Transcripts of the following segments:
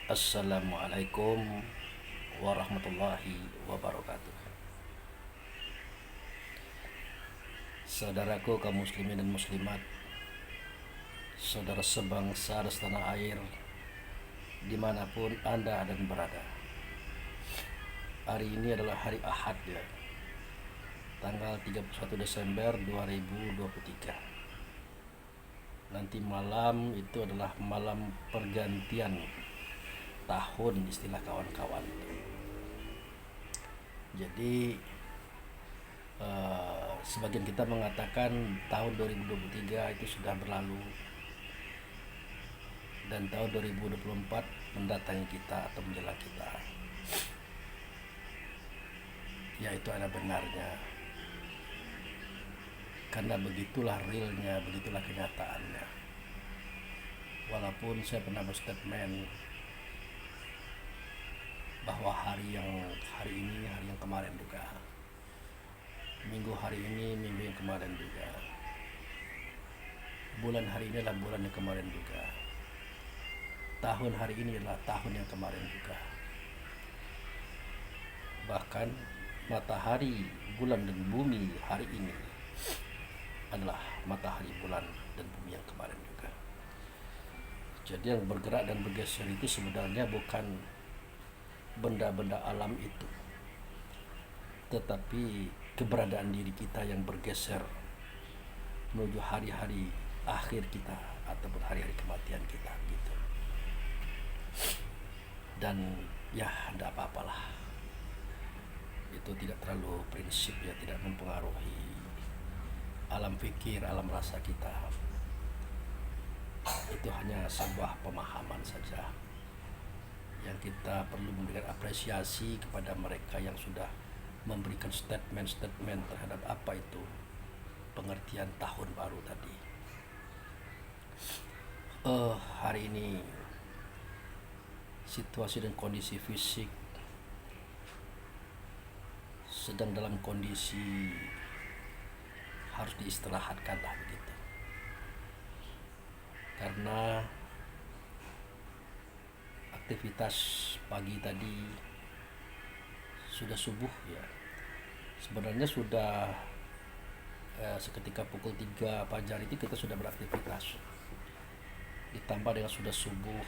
Assalamualaikum warahmatullahi wabarakatuh. Saudaraku kaum muslimin dan muslimat, saudara sebangsa dan setanah air, dimanapun Anda dan berada. Hari ini adalah hari Ahad ya, tanggal 31 Desember 2023. Nanti malam itu adalah malam pergantian tahun istilah kawan-kawan. Jadi sebagian kita mengatakan tahun 2023 itu sudah berlalu dan tahun 2024 mendatangi kita atau menjelang kita. Ya, itu ada benarnya, karena begitulah realnya, begitulah kenyataannya. Walaupun saya pernah berstatement bahwa hari ini, hari yang kemarin juga, minggu hari ini, minggu yang kemarin juga, bulan hari ini adalah bulan yang kemarin juga, tahun hari ini adalah tahun yang kemarin juga. Bahkan matahari, bulan dan bumi hari ini adalah matahari, bulan dan bumi yang kemarin juga. Jadi yang bergerak dan bergeser itu sebenarnya bukan benda-benda alam itu, tetapi keberadaan diri kita yang bergeser menuju hari-hari akhir kita ataupun hari-hari kematian kita gitu. Dan ya, tidak apa-apalah, itu tidak terlalu prinsip ya, tidak mempengaruhi alam pikir, alam rasa kita. Itu hanya sebuah pemahaman saja yang kita perlu memberikan apresiasi kepada mereka yang sudah memberikan statement-statement terhadap apa itu pengertian tahun baru tadi. Hari ini situasi dan kondisi fisik sedang dalam kondisi harus diistirahatkan lah begitu, karena aktivitas pagi tadi sudah subuh ya, sebenarnya sudah seketika pukul 3 fajar itu kita sudah beraktivitas, ditambah dengan sudah subuh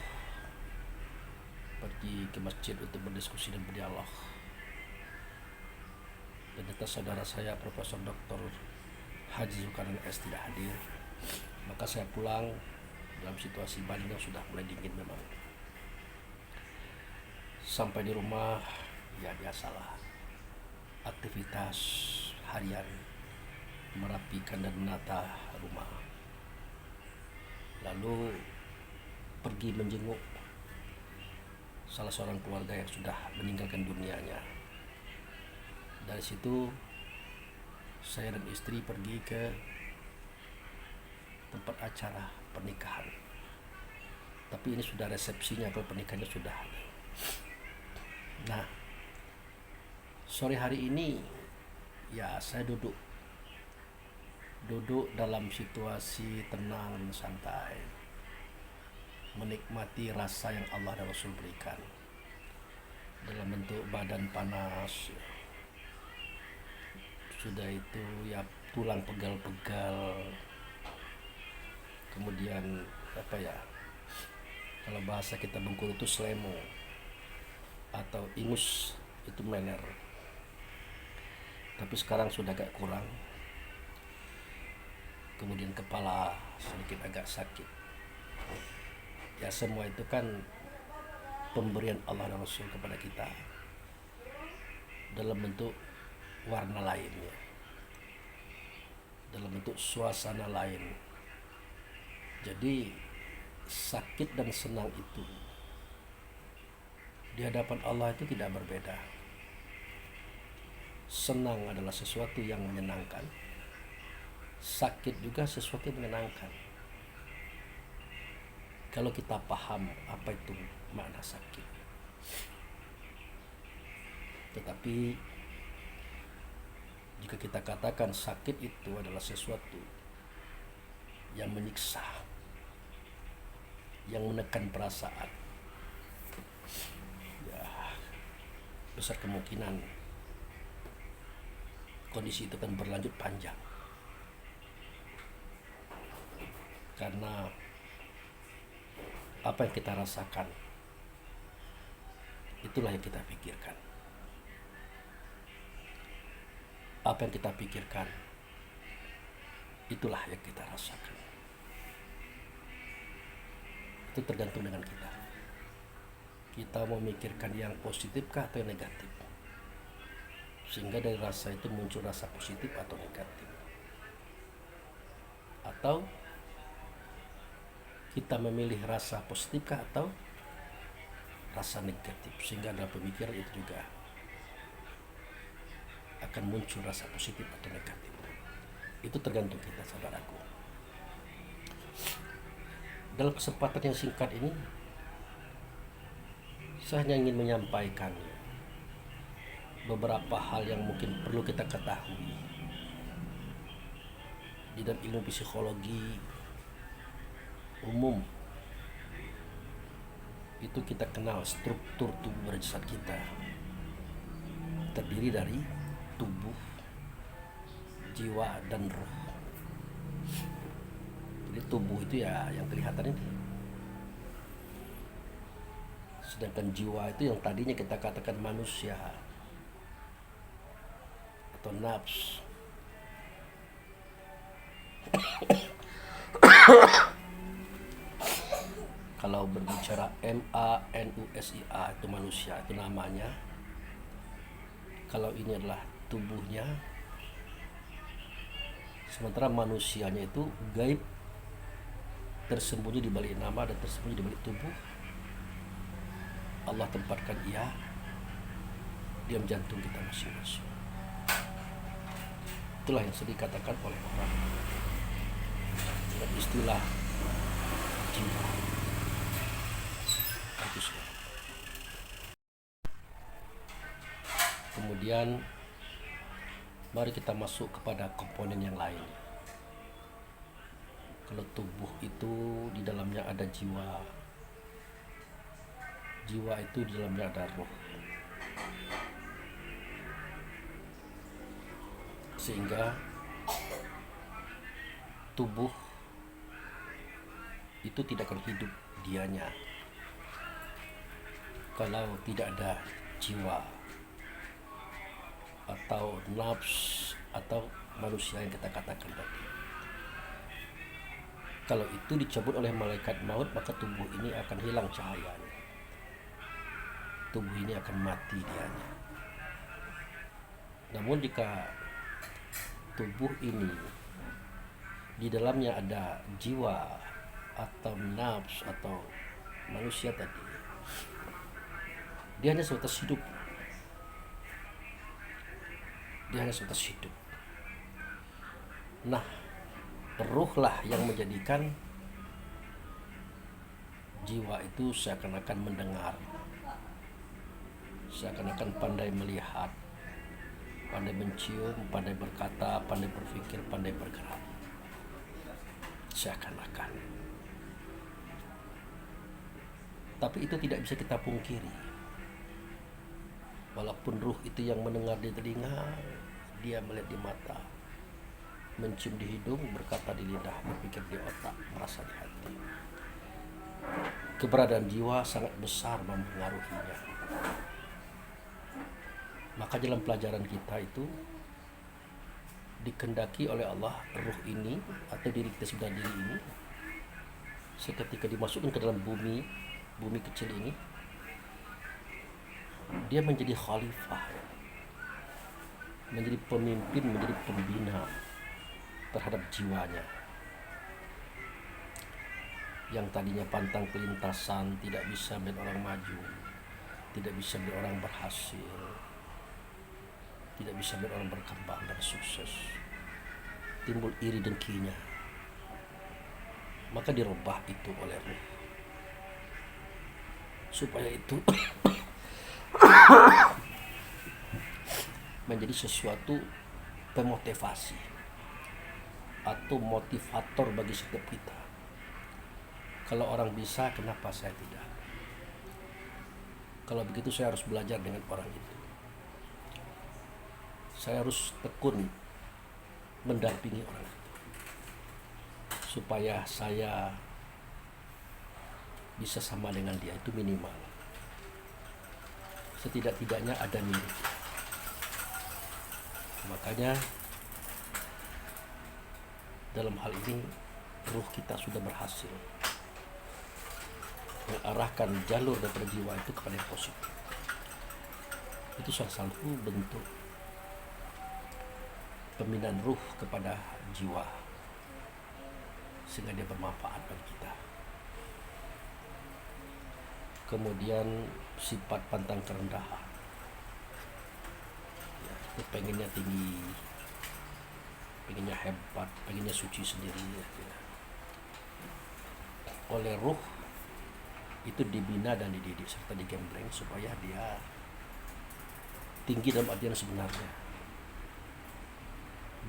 pergi ke masjid untuk berdiskusi dan berdialog. Ternyata saudara saya Profesor Dr. Haji Zulkarnain S tidak hadir, maka saya pulang dalam situasi badan yang sudah mulai dingin memang. Sampai di rumah ya biasalah aktivitas harian, merapikan dan menata rumah, lalu pergi menjenguk salah seorang keluarga yang sudah meninggalkan dunianya. Dari situ saya dan istri pergi ke tempat acara pernikahan, tapi ini sudah resepsinya, kalau pernikahannya sudah. Nah, sore hari ini ya saya duduk dalam situasi tenang dan santai, menikmati rasa yang Allah dan Rasul berikan dalam bentuk badan panas, sudah itu ya tulang pegal-pegal, kemudian apa ya, kalau bahasa kita Bengkulu itu selemo atau ingus itu mener, tapi sekarang sudah agak kurang. Kemudian kepala sedikit agak sakit. Ya, semua itu kan pemberian Allah dan Rasul kepada kita dalam bentuk warna lainnya, dalam bentuk suasana lain. Jadi sakit dan senang itu di hadapan Allah itu tidak berbeda. Senang adalah sesuatu yang menyenangkan, sakit juga sesuatu yang menyenangkan, kalau kita paham apa itu makna sakit. Tetapi jika kita katakan sakit itu adalah sesuatu yang menyiksa, yang menekan perasaan, besar kemungkinan kondisi itu akan berlanjut panjang. Karena apa yang kita rasakan, itulah yang kita pikirkan. Apa yang kita pikirkan, itulah yang kita rasakan. Itu tergantung dengan kita. Kita mau memikirkan yang positifkah atau yang negatif. Sehingga dari rasa itu muncul rasa positif atau negatif. Atau kita memilih rasa positifkah atau rasa negatif, sehingga dalam pemikiran itu juga akan muncul rasa positif atau negatif. Itu tergantung kita, saudaraku. Dalam kesempatan yang singkat ini, saya hanya ingin menyampaikan beberapa hal yang mungkin perlu kita ketahui. Di dalam ilmu psikologi umum itu kita kenal struktur tubuh berjasad kita terdiri dari tubuh, jiwa, dan roh. Jadi tubuh itu ya yang kelihatan ini, sedangkan jiwa itu yang tadinya kita katakan manusia atau nafs. Kalau berbicara MANUSIA itu manusia, itu namanya. Kalau ini adalah tubuhnya, sementara manusianya itu gaib, tersembunyi di balik nama dan tersembunyi di balik tubuh. Allah tempatkan ia diam jantung kita masing-masing. Itulah yang sering dikatakan oleh orang dengan istilah jiwa. Kemudian mari kita masuk kepada komponen yang lain. Kalau tubuh itu di dalamnya ada jiwa, jiwa itu di dalamnya ada roh. Sehingga tubuh itu tidak akan hidup dianya kalau tidak ada jiwa atau nafs atau manusia yang kita katakan tadi. Kalau itu dicabut oleh malaikat maut, maka tubuh ini akan hilang cahayanya. Tubuh ini akan mati dianya. Namun jika tubuh ini di dalamnya ada jiwa atau nafs atau manusia tadi, dia hanya sebatas hidup. Dia hanya sebatas hidup. Nah, ruhlah yang menjadikan jiwa itu seakan-akan mendengar, seakan-akan pandai melihat, pandai mencium, pandai berkata, pandai berpikir, pandai bergerak. Seakan-akan. Tapi itu tidak bisa kita pungkiri. Walaupun ruh itu yang mendengar di telinga, dia melihat di mata, mencium di hidung, berkata di lidah, berpikir di otak, merasa di hati. Keberadaan jiwa sangat besar mempengaruhinya. Maka dalam pelajaran kita itu dikehendaki oleh Allah, ruh ini atau diri kita sebenarnya diri ini seketika dimasukkan ke dalam bumi kecil ini, dia menjadi khalifah, menjadi pemimpin, menjadi pembina terhadap jiwanya yang tadinya pantang kelintasan, tidak bisa melihat orang maju, tidak bisa melihat orang berhasil, tidak bisa melihat orang berkembang dan sukses. Timbul iri dengkinya. Maka dirubah itu oleh ruh, supaya itu menjadi sesuatu pemotivasi atau motivator bagi setiap kita. Kalau orang bisa, kenapa saya tidak? Kalau begitu saya harus belajar dengan orang itu. saya harus tekun mendampingi orang itu supaya saya bisa sama dengan dia, itu minimal. Setidak-tidaknya ada mirip. Makanya dalam hal ini ruh kita sudah berhasil mengarahkan jalur daripada jiwa itu kepada yang positif. Itu salah satu bentuk pembinaan ruh kepada jiwa sehingga dia bermanfaat bagi kita. Kemudian sifat pantang kerendahan, ya, itu pengennya tinggi, pengennya hebat, pengennya suci sendiri, ya. Oleh ruh itu dibina dan dididik serta digembleng supaya dia tinggi dalam artian sebenarnya,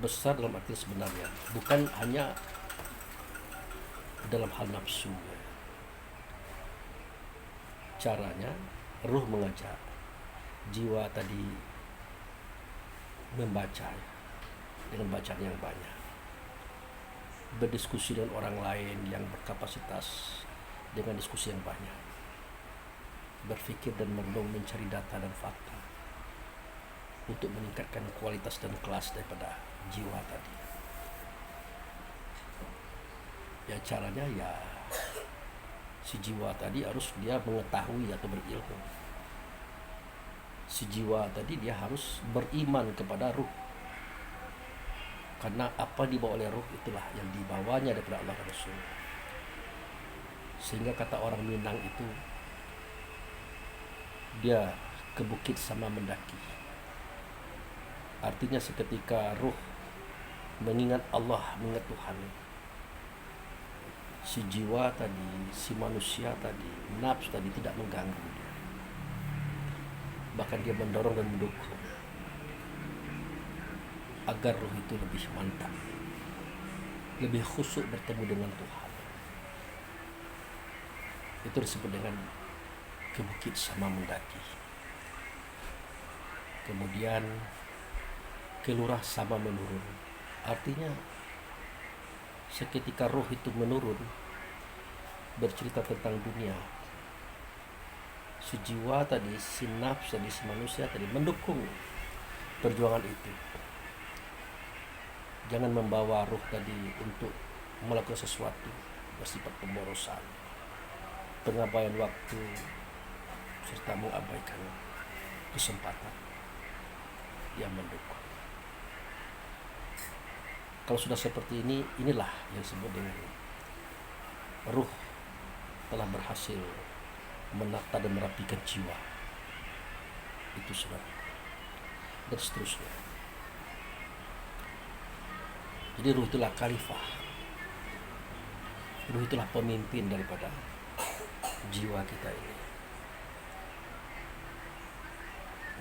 besar dalam artian sebenarnya, bukan hanya dalam hal nafsu. Caranya ruh mengajak jiwa tadi membaca dengan bacaan yang banyak, berdiskusi dengan orang lain yang berkapasitas dengan diskusi yang banyak, berpikir dan merenung, mencari data dan fakta untuk meningkatkan kualitas dan kelas daripada jiwa tadi. Ya caranya ya si jiwa tadi harus dia mengetahui atau berilmu. Si jiwa tadi dia harus beriman kepada ruh. Karena apa dibawa oleh ruh itulah yang dibawanya daripada Allah dan Rasul. Sehingga kata orang Minang itu, dia ke bukit sama mendaki. Artinya seketika ruh mengingat Allah, mengingat Tuhan, si jiwa tadi, si manusia tadi, nafsu tadi tidak mengganggu dia. Bahkan dia mendorong dan mendukung agar ruh itu lebih mantap, lebih khusyuk bertemu dengan Tuhan. Itu disebut dengan ke bukit sama mendaki. Kemudian ke lurah sama menurun. Artinya seketika roh itu menurun, bercerita tentang dunia, si jiwa tadi, si nafsu tadi, si manusia tadi mendukung perjuangan itu. Jangan membawa ruh tadi untuk melakukan sesuatu bersifat pemborosan, pengabaian waktu, serta mengabaikan kesempatan. Dia mendukung. Kalau sudah seperti ini, inilah yang disebut dengan ruh telah berhasil menata dan merapikan jiwa. Itu sudah. Dan seterusnya. Jadi ruh itulah khalifah. Ruh itulah pemimpin daripada jiwa kita ini.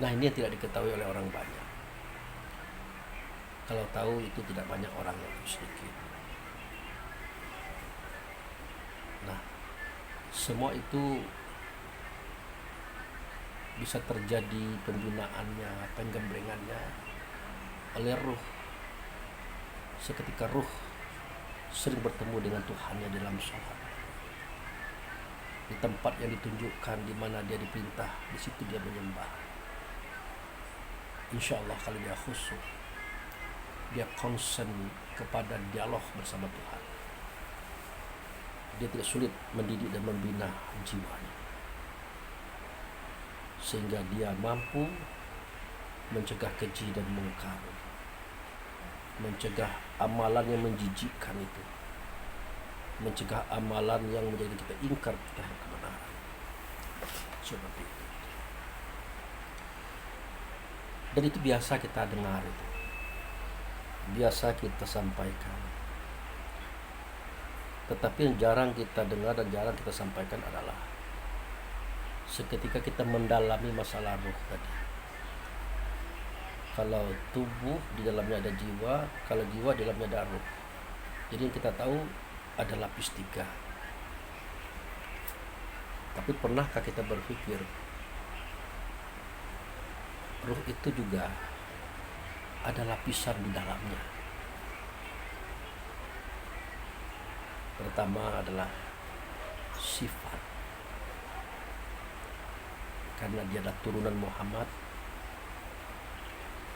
Nah, ini yang tidak diketahui oleh orang banyak. Kalau tahu itu tidak banyak orang, yang sedikit. Nah, semua itu bisa terjadi pembinaannya, penggemblengannya oleh ruh. Seketika ruh sering bertemu dengan Tuhannya dalam sholat, di tempat yang ditunjukkan, di mana dia diperintah, di situ dia menyembah. Insya Allah kalau dia khusyuk, dia concern kepada dialog bersama Tuhan, dia tidak sulit mendidik dan membina jiwanya, sehingga dia mampu mencegah keji dan mungkar, mencegah amalan yang menjijikkan itu, mencegah amalan yang menjadi kita ingkar terhadap kebenaran. Seperti itu. Dan itu biasa kita dengar itu, biasa kita sampaikan. Tetapi yang jarang kita dengar dan jarang kita sampaikan adalah seketika kita mendalami masalah ruh tadi. Kalau tubuh di dalamnya ada jiwa, kalau jiwa di dalamnya ada ruh. Jadi yang kita tahu ada lapis 3. Tapi pernahkah kita berpikir ruh itu juga ada lapisan di dalamnya. Pertama adalah sifat, karena dia adalah turunan Muhammad,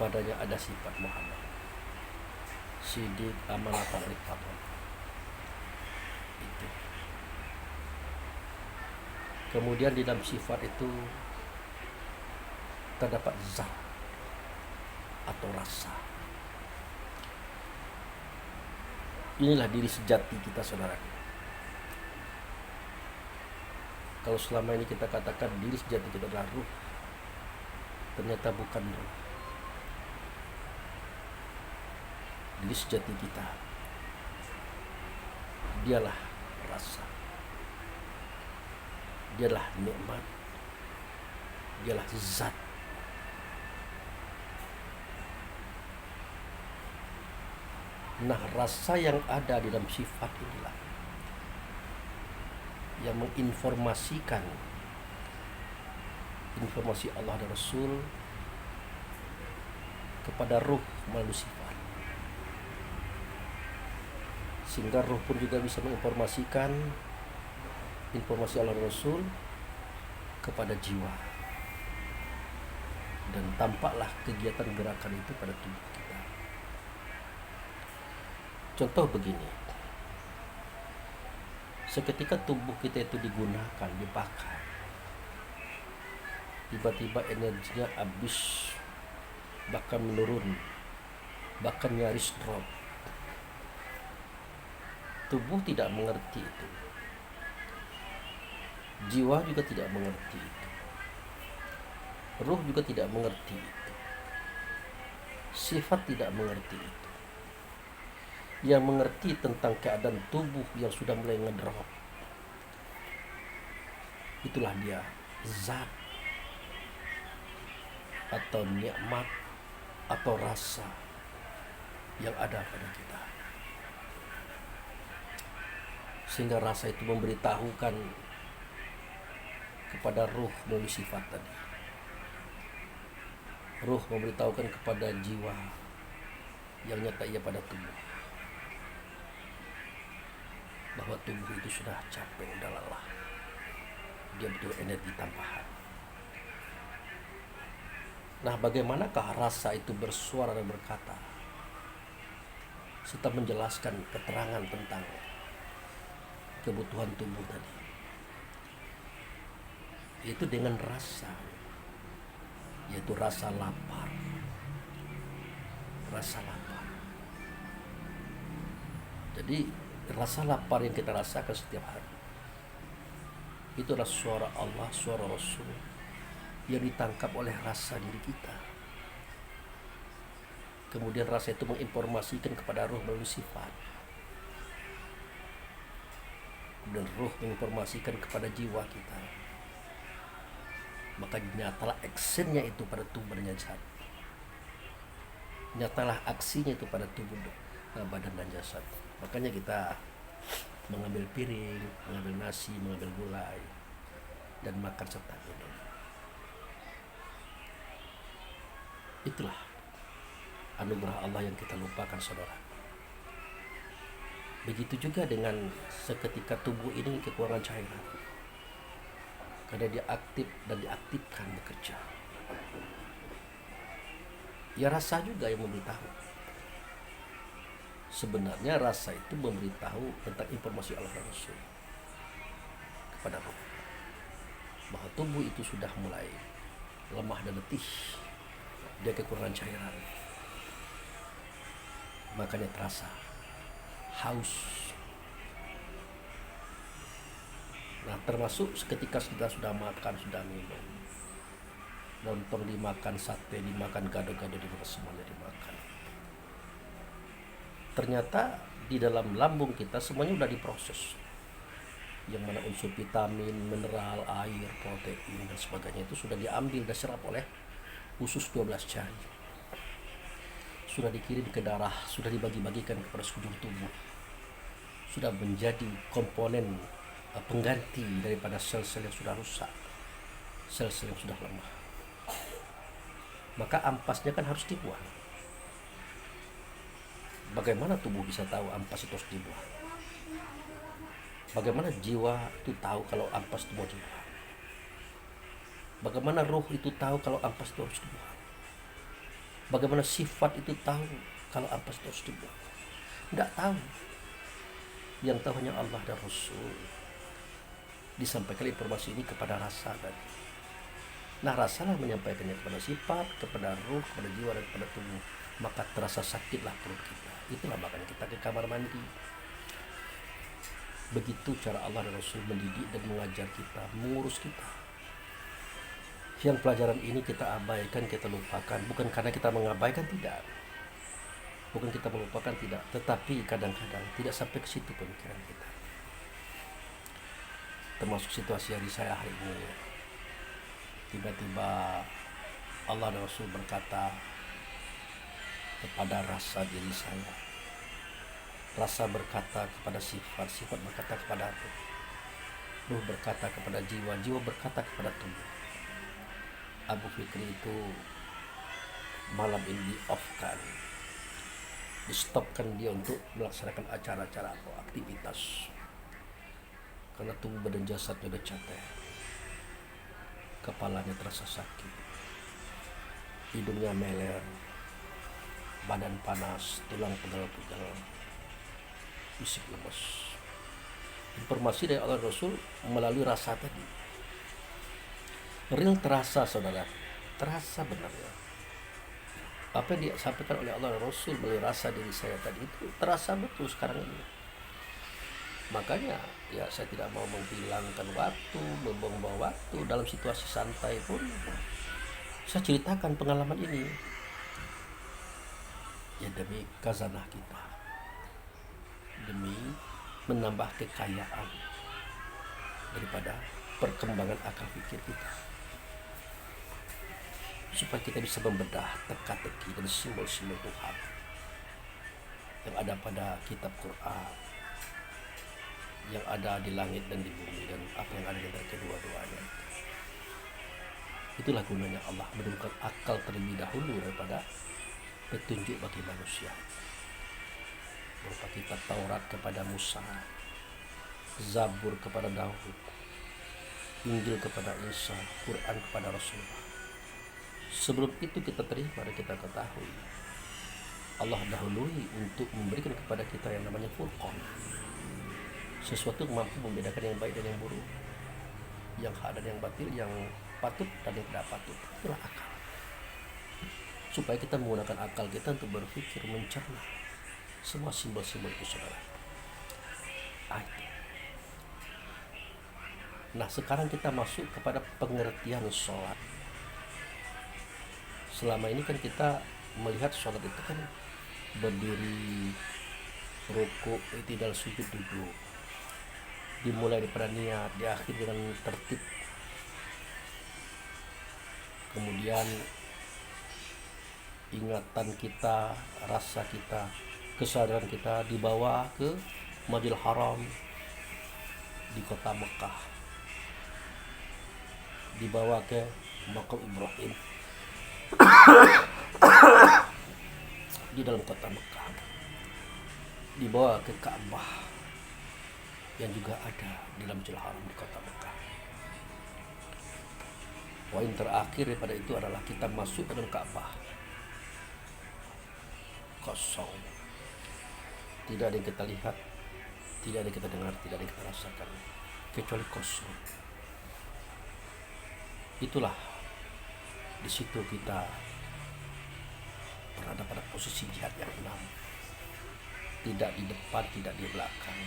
padanya ada sifat Muhammad, Siddiq, amanah, tabligh, fadl. Itu. Kemudian di dalam sifat itu terdapat zat atau rasa. Inilah diri sejati kita, saudaraku. Kalau selama ini kita katakan diri sejati kita adalah ruh, ternyata bukan ruh. Diri sejati kita, dialah rasa, dialah nikmat, dialah zat. Nah, rasa yang ada di dalam sifat inilah yang menginformasikan informasi Allah dan Rasul kepada ruh melalui sifat, sehingga ruh pun juga bisa menginformasikan informasi Allah dan Rasul kepada jiwa, dan tampaklah kegiatan gerakan itu pada tubuh kita. Contoh begini, seketika tubuh kita itu digunakan, dipakai, tiba-tiba energinya habis, bahkan menurun, bahkan nyaris drop. Tubuh tidak mengerti itu, jiwa juga tidak mengerti itu, ruh juga tidak mengerti itu, sifat tidak mengerti itu. Yang mengerti tentang keadaan tubuh yang sudah mulai ngedrop, itulah dia zat atau nikmat atau rasa yang ada pada kita, sehingga rasa itu memberitahukan kepada ruh melalui sifat tadi. Ruh memberitahukan kepada jiwa yang nyata ia pada tubuh, bahwa tubuh itu sudah capek, sudah lelah, dia butuh energi tambahan. Nah, bagaimanakah rasa itu bersuara dan berkata serta menjelaskan keterangan tentang kebutuhan tubuh tadi? Yaitu dengan rasa, yaitu rasa lapar. Rasa lapar. Jadi rasa lapar yang kita rasakan setiap hari itu adalah suara Allah, suara Rasul yang ditangkap oleh rasa diri kita. Kemudian rasa itu menginformasikan kepada ruh melalui sifat, dan ruh menginformasikan kepada jiwa kita. Maka nyatalah actionnya itu pada tubuh dan jasad, nyatalah aksinya itu pada tubuh, badan dan jasad. Makanya kita mengambil piring, mengambil nasi, mengambil gulai, dan makan serta minum. Itulah anugerah Allah yang kita lupakan, saudara. Begitu juga dengan seketika tubuh ini kekurangan cairan, karena dia aktif dan diaktifkan bekerja. Ya, rasa juga yang memberitahu. Sebenarnya rasa itu memberitahu tentang informasi Allah dan Rasul kepada roh, bahwa tubuh itu sudah mulai lemah dan letih, dia kekurangan cairan. Makanya terasa haus. Nah, termasuk seketika kita sudah makan, sudah minum, lontong dimakan, sate dimakan, gado-gado dimakan, semuanya dimakan. Ternyata di dalam lambung kita semuanya sudah diproses, yang mana unsur vitamin, mineral, air, protein dan sebagainya itu sudah diambil dan serap oleh usus 12 jari, sudah dikirim ke darah, sudah dibagi-bagikan kepada sekujur tubuh, sudah menjadi komponen pengganti daripada sel-sel yang sudah rusak, sel-sel yang sudah lemah. Maka ampasnya kan harus dibuang. Bagaimana tubuh bisa tahu ampas itu harus dibuang? Bagaimana jiwa itu tahu kalau ampas itu mau dibuang? Bagaimana ruh itu tahu kalau ampas itu harus dibuang? Bagaimana sifat itu tahu kalau ampas itu harus dibuang? Tidak tahu. Yang tahu hanya Allah dan Rasul. Disampaikan informasi ini kepada rasa tadi. Nah, rasalah menyampaikannya kepada sifat, kepada ruh, kepada jiwa, dan kepada tubuh. Maka terasa sakitlah perut kita. Itulah makanya kita ke kamar mandi. Begitu cara Allah dan Rasul mendidik dan mengajar kita, mengurus kita. Yang pelajaran ini kita abaikan, kita lupakan. Bukan karena kita mengabaikan, tidak. Bukan kita melupakan, tidak. Tetapi kadang-kadang tidak sampai ke situ pemikiran kita. Termasuk situasi hari saya hari ini. Tiba-tiba Allah dan Rasul berkata kepada rasa diri saya. Rasa berkata kepada sifat, sifat berkata kepada ruh. Ruh berkata kepada jiwa, jiwa berkata kepada tubuh. Abu Fikri itu malam ini di-off-kan, di-stopkan dia untuk melaksanakan acara-acara atau aktivitas karena tubuh badan jasadnya udah capek, kepalanya terasa sakit, hidungnya meler, badan panas, tulang pegal-pegal, fisik lemas. Informasi dari Allah Rasul melalui rasa tadi real terasa, saudara, terasa benar ya. Apa yang disampaikan oleh Allah Rasul melalui rasa diri saya tadi itu terasa betul sekarang ini. Makanya ya saya tidak mau menghilangkan waktu, membuang-buang waktu. Dalam situasi santai pun saya ceritakan pengalaman ini ya, demi khazanah kita, demi menambah kekayaan daripada perkembangan akal pikir kita, supaya kita bisa membedah teka-teki dan simbol-simbol Tuhan yang ada pada kitab Quran, yang ada di langit dan di bumi, dan apa yang ada di antara kedua-duanya. Itulah gunanya Allah menurunkan akal terlebih dahulu daripada petunjuk bagi manusia. Berupa kitab Taurat kepada Musa, Zabur kepada Daud, Injil kepada Isa, Quran kepada Rasulullah. Sebelum itu kita terima dan kita ketahui, Allah dahului untuk memberikan kepada kita yang namanya Furqan, sesuatu yang mampu membedakan yang baik dan yang buruk, yang hak dan yang batil, yang patut dan yang tidak patut. Itulah akal. Supaya kita menggunakan akal kita untuk berpikir, mencerna semua simbol-simbol itu, saudara. Nah, sekarang kita masuk kepada pengertian sholat. Selama ini kan kita melihat sholat itu kan berdiri, rukuk, i'tidal, sujud, duduk. Dimulai daripada niat, diakhiri dengan tertib. Kemudian ingatan kita, rasa kita, kesadaran kita dibawa ke Masjidil Haram di kota Mekah, dibawa ke Maqam Ibrahim di dalam kota Mekah, dibawa ke Ka'bah yang juga ada di dalam Masjidil Haram di kota Mekah. Poin terakhir daripada itu adalah kita masuk ke dalam Ka'bah, kosong, tidak ada yang kita lihat, tidak ada yang kita dengar, tidak ada yang kita rasakan, kecuali kosong. Itulah di situ kita berada pada posisi jihad yang 6. Tidak di depan, tidak di belakang,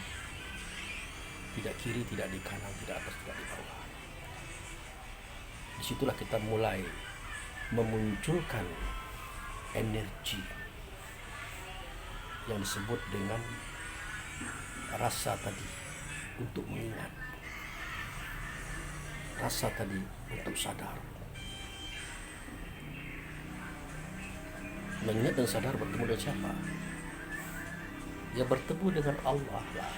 tidak kiri, tidak di kanan, tidak atas, tidak di bawah. Disitulah kita mulai memunculkan energi yang disebut dengan rasa tadi untuk mengingat, rasa tadi untuk sadar. Mengingat dan sadar bertemu dengan siapa? Ya bertemu dengan Allah lah.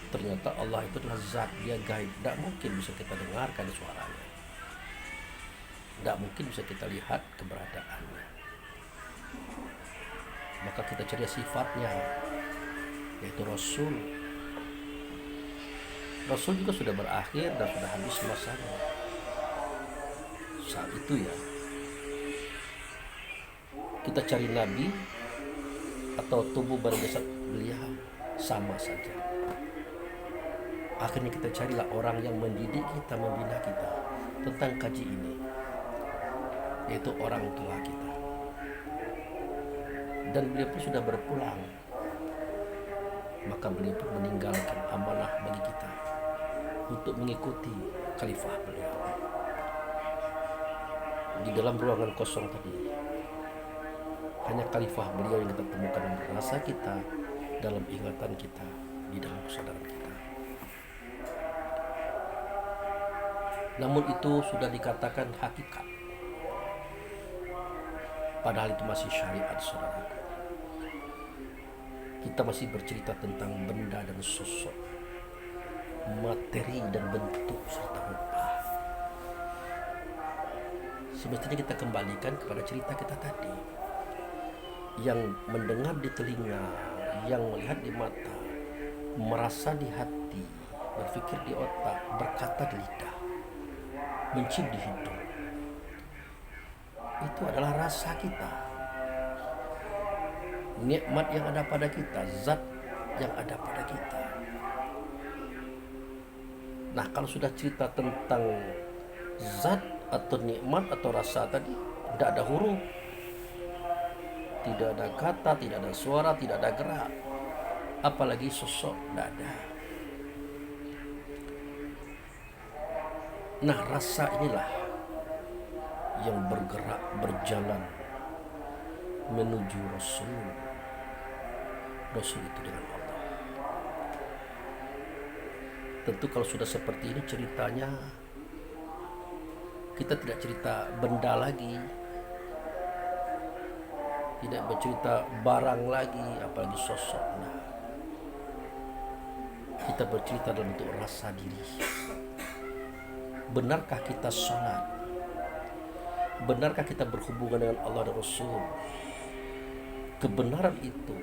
Ternyata Allah itu adalah zat, dia gaib, tidak mungkin bisa kita dengarkan suaranya, tidak mungkin bisa kita lihat keberadaannya. maka kita cari sifatnya, yaitu Rasul. Rasul juga sudah berakhir dan sudah habis masanya. Saat itu ya, kita cari Nabi atau tubuh pada jasad beliau, sama saja. Akhirnya kita carilah orang yang mendidik kita, membina kita tentang kaji ini, yaitu orang tua kita. Dan beliau pun sudah berpulang, maka beliau pun meninggalkan amanah bagi kita untuk mengikuti khalifah beliau. Di dalam ruangan kosong tadi, hanya khalifah beliau yang kita temukan dalam rasa kita, dalam ingatan kita, di dalam kesadaran kita. Namun itu sudah dikatakan hakikat, padahal itu masih syariat, saudaraku. Kita masih bercerita tentang benda dan sosok, materi dan bentuk serta rupa. Semestinya kita kembalikan kepada cerita kita tadi, yang mendengar di telinga, yang melihat di mata, merasa di hati, berpikir di otak, berkata di lidah, mencium di hidung. Itu adalah rasa kita, nikmat yang ada pada kita, zat yang ada pada kita. Nah, kalau sudah cerita tentang zat atau nikmat atau rasa tadi, tidak ada huruf, tidak ada kata, tidak ada suara, tidak ada gerak, apalagi sosok, tidak ada. Nah, rasa inilah yang bergerak, berjalan menuju Rasul. Rasul itu dengan Allah. Tentu kalau sudah seperti ini ceritanya, kita tidak cerita benda lagi, tidak bercerita barang lagi, apalagi sosok. Nah, kita bercerita dalam bentuk rasa diri. Benarkah kita sholat? Benarkah kita berhubungan dengan Allah dan Rasul? Kebenaran itu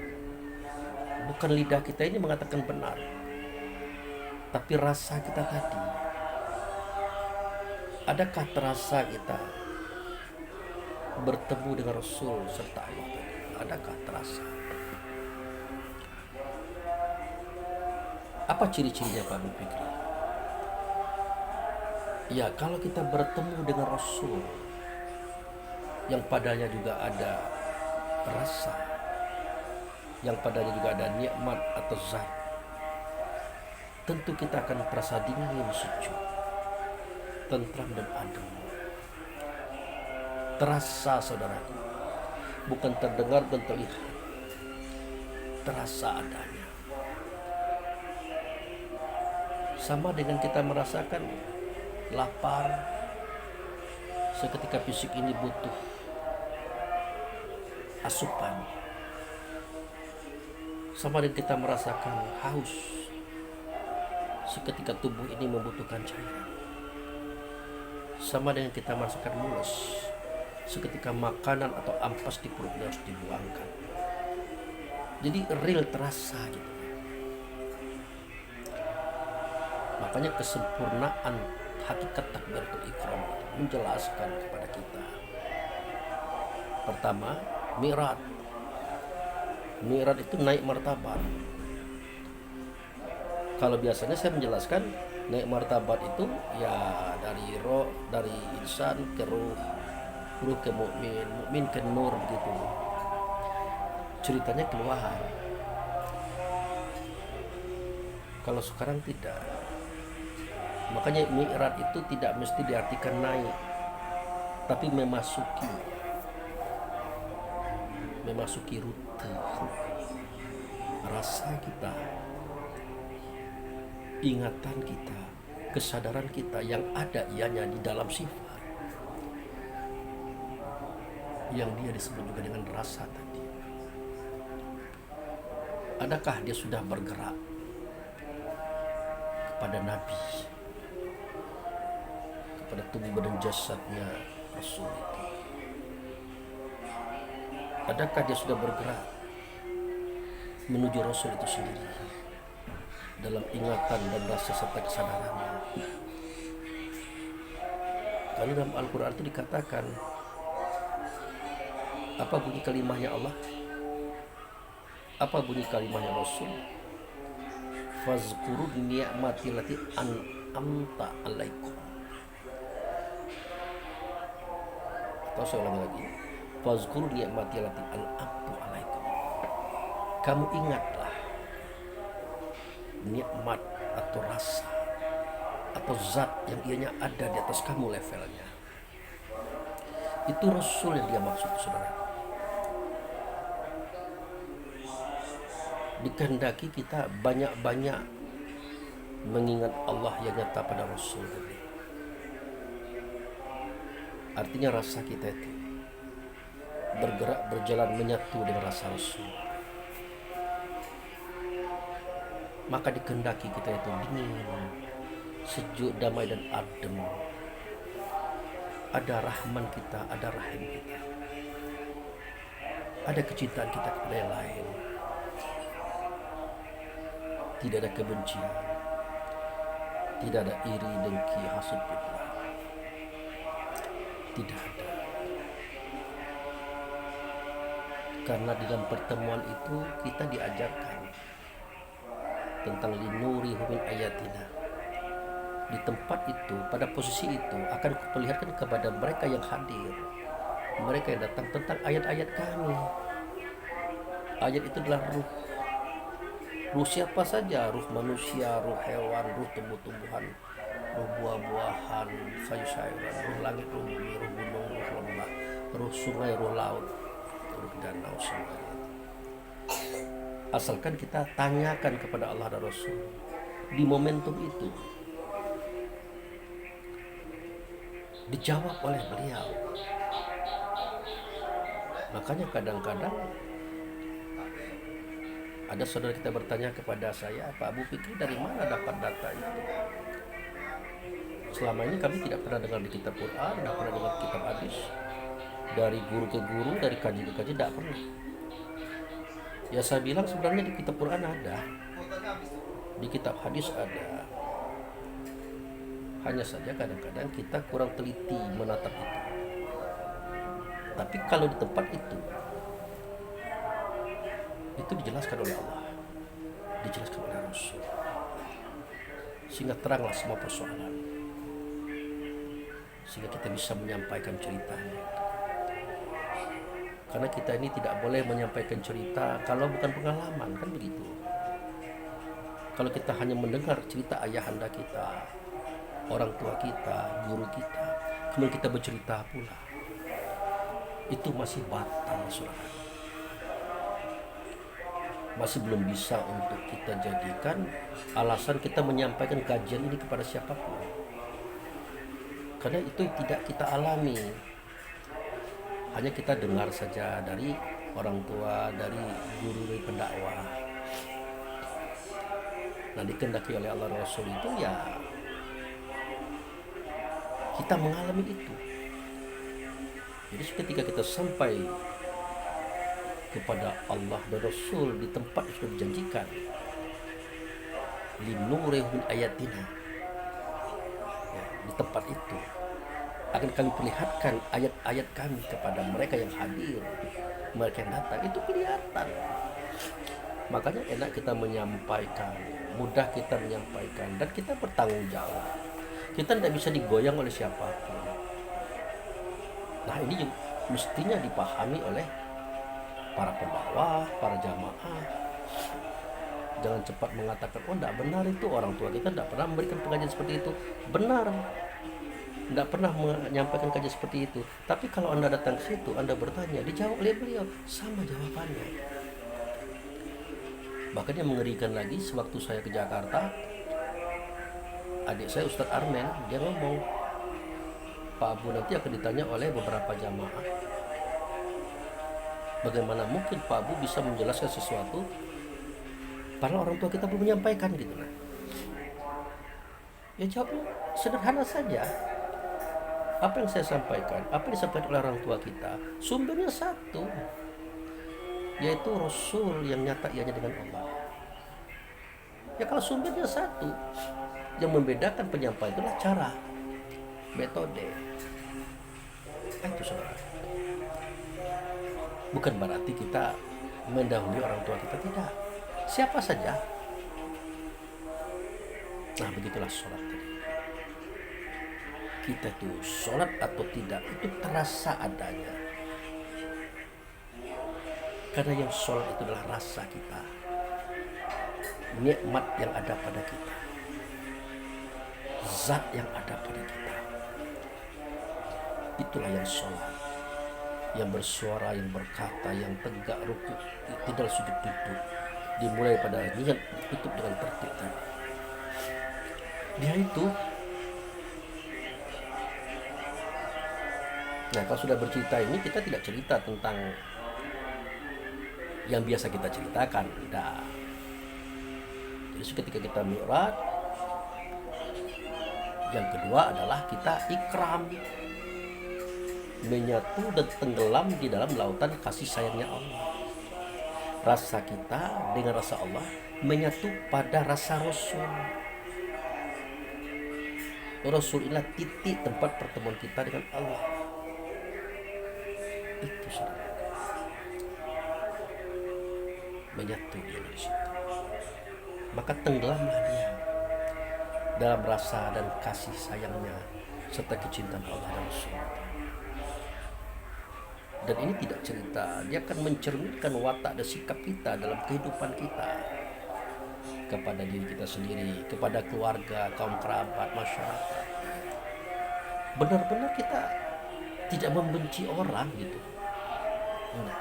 bukan lidah kita ini mengatakan benar, tapi rasa kita tadi. Adakah terasa kita bertemu dengan Rasul serta Allah tadi? Adakah terasa? Apa ciri-cirinya Pak Fikri? Ya, kalau kita bertemu dengan Rasul yang padanya juga ada rasa, yang padanya juga ada nikmat atau zat, tentu kita akan terasa dingin, sejuk, tentram dan adem. Terasa, saudaraku, bukan terdengar dan terlihat, terasa adanya. Sama dengan kita merasakan lapar, seketika fisik ini butuh asupan. Sama dengan kita merasakan haus, seketika tubuh ini membutuhkan cairan. Sama dengan kita merasakan mules, seketika makanan atau ampas di perut harus dibuangkan. Jadi real terasa gitu. Makanya kesempurnaan hakikat takbiratul ihram itu menjelaskan kepada kita. Pertama, mi'raj. Mi'raj itu naik martabat. Kalau biasanya saya menjelaskan naik martabat itu ya dari roh, dari insan ke ruh, ruh ke mukmin, mukmin ke nur, begitu. Ceritanya keluar. Kalau sekarang tidak. Makanya mi'raj itu tidak mesti diartikan naik, tapi memasuki rute rasa kita, ingatan kita, kesadaran kita yang ada ianya di dalam sifat yang dia disebut juga dengan rasa tadi. Adakah dia sudah bergerak kepada Nabi, kepada tubuh badan jasadnya Rasul itu? Adakah dia sudah bergerak menuju Rasul itu sendiri dalam ingatan dan rasa serta kesadarannya. Karena dalam Al-Quran itu dikatakan, apa bunyi kalimahnya Allah? Apa bunyi kalimahnya Rasul? Fazkuru ni'mati lati an'amta alaikum. Atau saya ulangi lagi, fazkuru ni'mati lati an'amtu alaikum. Kamu ingatlah nikmat atau rasa atau zat yang ianya ada di atas kamu levelnya. Itu Rasul yang dia maksud, saudara. Dikehendaki kita banyak-banyak mengingat Allah yang nyata pada Rasul tadi. Artinya rasa kita itu bergerak, berjalan, menyatu dengan rasa Rasul. Maka dikehendaki kita itu dingin, sejuk, damai, dan adem. Ada rahman kita, ada rahim kita, ada kecintaan kita kepada yang lain. Tidak ada kebencian, tidak ada iri, dengki, hasad, fitnah. Tidak ada. Karena di dalam pertemuan itu kita diajarkan tentang linuri min ayatina. Di tempat itu, pada posisi itu akan kuperlihatkan kepada mereka yang hadir, mereka yang datang, tentang ayat-ayat kami. Ayat itu adalah ruh. Ruh siapa saja, ruh manusia, ruh hewan, ruh tumbuh-tumbuhan, ruh buah-buahan, sayur-sayuran, ruh langit, ruh bumi, ruh gunung, ruh lembah, ruh sungai, ruh laut, ruh danau, semuanya. Asalkan kita tanyakan kepada Allah dan Rasul di momentum itu, dijawab oleh beliau. Makanya kadang-kadang ada saudara kita bertanya kepada saya, Pak Abu Fikri, dari mana dapat data itu? Selama ini kami tidak pernah dengar di kitab Quran, tidak pernah dengar di kitab hadis, dari guru ke guru, dari kaji ke kaji, tidak pernah. Ya saya bilang sebenarnya di kitab Quran ada, di kitab hadis ada. Hanya saja kadang-kadang kita kurang teliti menatap itu. Tapi kalau di tempat itu dijelaskan oleh Allah, dijelaskan oleh Rasul, sehingga teranglah semua persoalan, sehingga kita bisa menyampaikan ceritanya. Karena kita ini tidak boleh menyampaikan cerita kalau bukan pengalaman, kan begitu. Kalau kita hanya mendengar cerita ayahanda kita, orang tua kita, guru kita, kemudian kita bercerita pula, itu masih batal, saudara. Masih belum bisa untuk kita jadikan alasan kita menyampaikan kajian ini kepada siapapun, karena itu tidak kita alami. Hanya kita dengar saja dari orang tua, dari guru, dari pendakwah. Nah, dikehendaki oleh Allah Rasul itu ya kita mengalami itu. Jadi ketika kita sampai kepada Allah dan Rasul di tempat yang sudah dijanjikan, linurihum min ayatina, ya, di tempat itu akan kami perlihatkan ayat-ayat kami kepada mereka yang hadir, mereka yang datang. Itu kelihatan. Makanya enak kita menyampaikan, mudah kita menyampaikan, dan kita bertanggung jawab. Kita tidak bisa digoyang oleh siapapun. Nah, ini juga mestinya dipahami oleh para pembawa, para jamaah. Jangan cepat mengatakan, oh tidak benar itu, orang tua kita tidak pernah memberikan pengajian seperti itu. Benar, tidak pernah menyampaikan kajian seperti itu. Tapi kalau Anda datang ke situ, Anda bertanya, dijawab oleh beliau, sama jawabannya. Bahkan yang mengerikan lagi, sewaktu saya ke Jakarta, adik saya Ustadz Armen, dia ngomong, Pak Abu nanti akan ditanya oleh beberapa jamaah, bagaimana mungkin Pak Abu bisa menjelaskan sesuatu padahal orang tua kita belum menyampaikan gitu. Nah, ya jawab sederhana saja. Apa yang saya sampaikan, apa yang disampaikan oleh orang tua kita, sumbernya satu. yaitu Rasul yang nyata ianya dengan Allah. Ya kalau sumbernya satu, yang membedakan penyampaian itulah cara, metode. Itu saudara. Bukan berarti kita mendahului orang tua kita, tidak. Siapa saja. Nah begitulah sholat tadi. Kita tuh sholat atau tidak itu terasa adanya. Karena yang sholat itu adalah rasa kita, nikmat yang ada pada kita, zat yang ada pada kita. Itulah yang sholat, yang bersuara, yang berkata, yang tegak rukuk, tidak sujud duduk, dimulai pada niat, ditutup dengan tertib tadi. Dia itu. Nah kalau sudah bercerita ini, kita tidak cerita tentang yang biasa kita ceritakan, tidak. Jadi ketika kita mi'raj, yang kedua adalah kita ikram, menyatu dan tenggelam di dalam lautan kasih sayangnya Allah. Rasa kita dengan rasa Allah menyatu pada rasa Rasul. Rasul inilah titik tempat pertemuan kita dengan Allah. Itu saudara. Menyatu dia di situ. Maka tenggelamlah dia dalam rasa dan kasih sayangnya serta kecintaan Allah dan Rasul. Dan ini tidak cerita, dia akan mencerminkan watak dan sikap kita dalam kehidupan kita, kepada diri kita sendiri, kepada keluarga, kaum kerabat, masyarakat. Benar-benar kita tidak membenci orang gitu. Nah,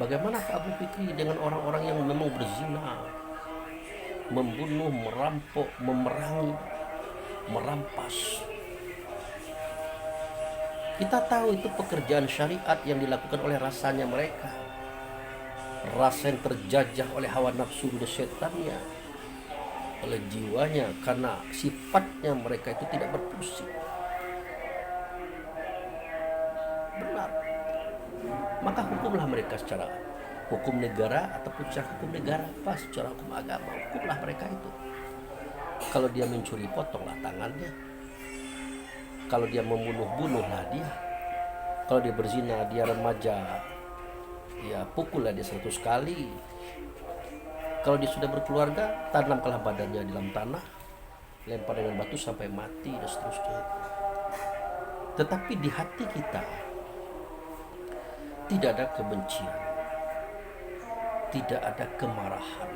bagaimana Abu Fikri dengan orang-orang yang memang berzina, membunuh, merampok, memerangi, merampas? Kita tahu itu pekerjaan syariat yang dilakukan oleh rasanya mereka, rasa yang terjajah oleh hawa nafsu dan setannya, oleh jiwanya, karena sifatnya mereka itu tidak berfungsi. Benar. Maka hukumlah mereka secara hukum negara ataupun secara hukum negara, apa secara hukum agama, hukumlah mereka itu. Kalau dia mencuri, potonglah tangannya. Kalau dia membunuh, bunuhlah dia. Kalau dia berzina, dia remaja, ya pukullah dia 100 kali. Kalau dia sudah berkeluarga, tanamkanlah badannya di dalam tanah, lempar dengan batu sampai mati dan seterusnya. Tetapi di hati kita tidak ada kebencian, tidak ada kemarahan.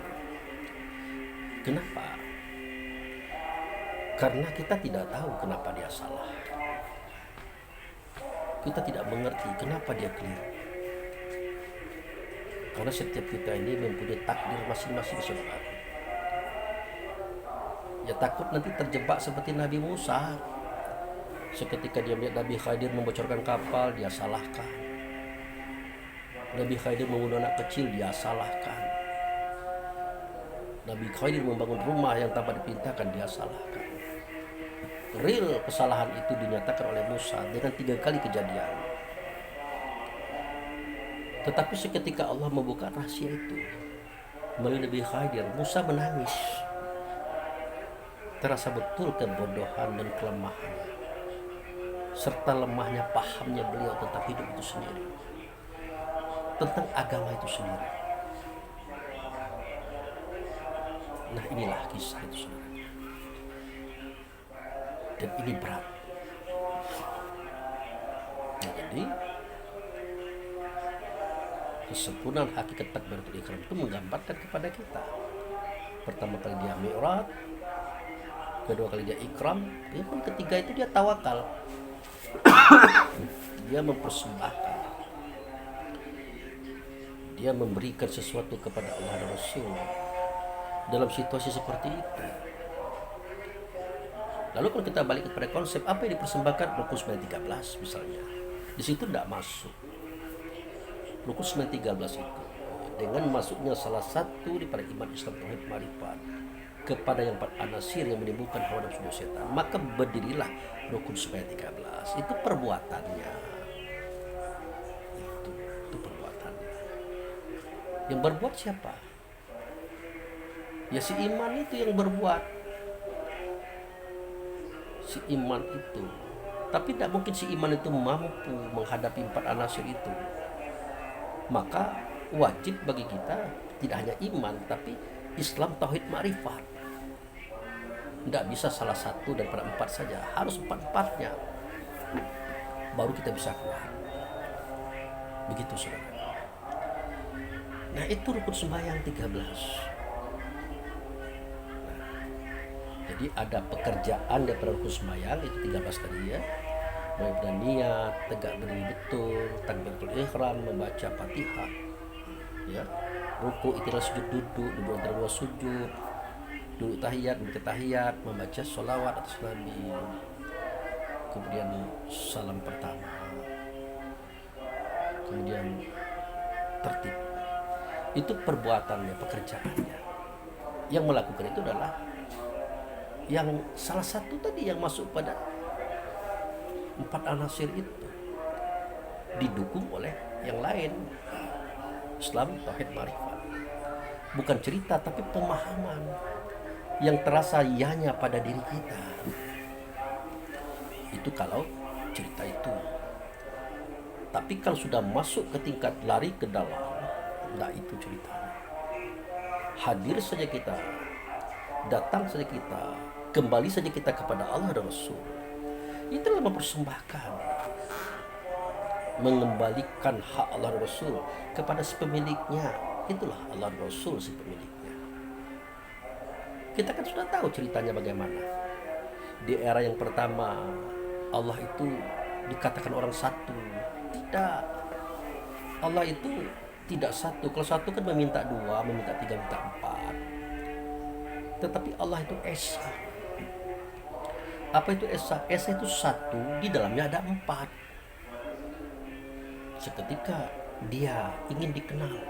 Kenapa? Karena kita tidak tahu kenapa dia salah. Kita tidak mengerti kenapa dia keliru. Karena setiap kita ini mempunyai takdir masing-masing, saudara. Ya takut nanti terjebak seperti Nabi Musa. Seketika dia melihat Nabi Khidir membocorkan kapal, dia salahkan. Nabi Khidir membunuh anak kecil, dia salahkan. Nabi Khidir membangun rumah yang tanpa diperintahkan, dia salahkan. Real kesalahan itu dinyatakan oleh Musa dengan 3 kali kejadian. Tetapi seketika Allah membuka rahasia itu melalui Nabi Khidir, Musa menangis. Terasa betul kebodohan dan kelemahan, serta lemahnya pahamnya beliau tentang hidup itu sendiri, tentang agama itu sendiri. Nah inilah kisah itu saudara. Dan ini berat. Nah, jadi kesempurnaan hakikat takbiratul ihram itu menggambarkan kepada kita. Pertama kali dia mi'raj, kedua kali dia ikram, yang ketiga itu dia tawakal. Dia mempersembahkan, dia memberikan sesuatu kepada Allah dan Rasul dalam situasi seperti itu. Lalu kalau kita balik kepada konsep apa yang dipersembahkan, Rukun 913 misalnya, di situ tidak masuk Rukun 913 itu dengan masuknya salah satu daripada iman Islam tauhid ma'rifat kepada yang 4 anasir yang menimbulkan hawa nafsu dan setan, maka berdirilah Rukun 913. Itu perbuatannya, itu perbuatannya. Yang berbuat siapa? Ya si iman itu yang berbuat. Si iman itu. Tapi tidak mungkin si iman itu mampu menghadapi 4 anasir itu. Maka wajib bagi kita tidak hanya iman, tapi Islam, tauhid, ma'rifat. Tidak bisa salah satu daripada 4 saja, harus 4-4-nya. Baru kita bisa kuat. Begitu saudara. Nah itu rukun sembahyang 13. Jadi ada pekerjaan daripada rukun sembahyang itu 13 tadi ya. Mulai dari niat, tegak berdiri betul, takbiratul ihram, membaca Fatihah, ya, ruku, ikhtiar, sujud, duduk antara 2 sujud, duduk tahiyat, membaca tahiyat, membaca sholawat atas Nabi, kemudian salam pertama, kemudian tertib. Itu perbuatannya, pekerjaannya. Yang melakukan itu adalah yang salah satu tadi yang masuk pada 4 anasir itu, didukung oleh yang lain. Islam, tauhid, ma'rifat. Bukan cerita tapi pemahaman yang terasa ianya pada diri kita. Itu kalau cerita itu. Tapi kalau sudah masuk ke tingkat lari ke dalam, nah itu ceritanya. Hadir saja kita, datang saja kita, kembali saja kita kepada Allah dan Rasul. Itulah mempersembahkan, mengembalikan hak Allah dan Rasul kepada si pemiliknya. Itulah Allah dan Rasul si pemiliknya. Kita kan sudah tahu ceritanya bagaimana. Di era yang pertama Allah itu dikatakan orang satu. Tidak. Allah itu tidak satu. Kalau satu kan meminta 2, meminta 3, meminta 4. Tetapi Allah itu Esa. Apa itu Esa? Esa itu satu, di dalamnya ada 4. Seketika dia ingin dikenal,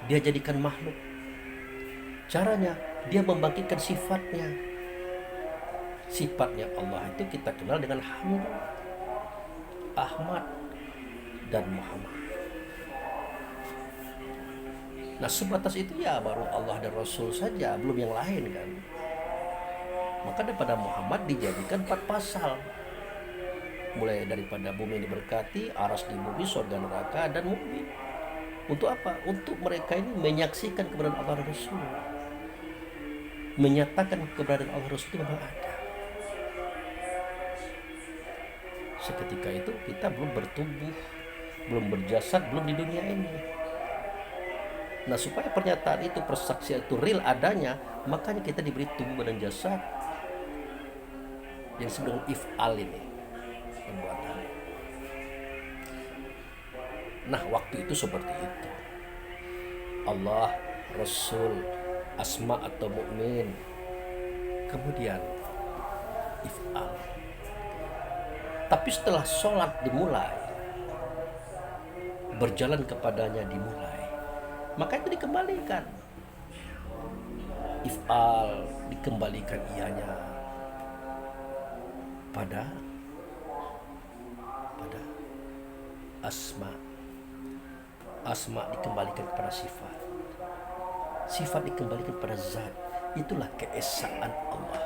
dia jadikan makhluk. Caranya dia membangkitkan sifatnya. Sifatnya Allah itu kita kenal dengan Hamid, Ahmad, dan Muhammad. Nah sebatas itu ya baru Allah dan Rasul saja, belum yang lain kan. Maka daripada Muhammad dijadikan 4 pasal. Mulai daripada bumi diberkati, aras di bumi, surga neraka, dan mukmin. Untuk apa? Untuk mereka ini menyaksikan keberadaan Allah dan Rasul. Menyatakan keberadaan Allah dan Rasul itu memang ada. Seketika itu kita belum bertumbuh, belum berjasad, belum di dunia ini. Nah supaya pernyataan itu, persaksian itu real adanya, makanya kita diberi tubuh badan jasad yang disebut dengan if'al ini, perbuatan. Nah waktu itu seperti itu. Allah, Rasul, Asma atau mukmin, kemudian if'al. Tapi setelah sholat dimulai, berjalan kepadanya dimulai, maka itu dikembalikan. If'al dikembalikan ianya pada asma. Asma dikembalikan kepada sifat. Sifat dikembalikan kepada zat. Itulah keesaan Allah.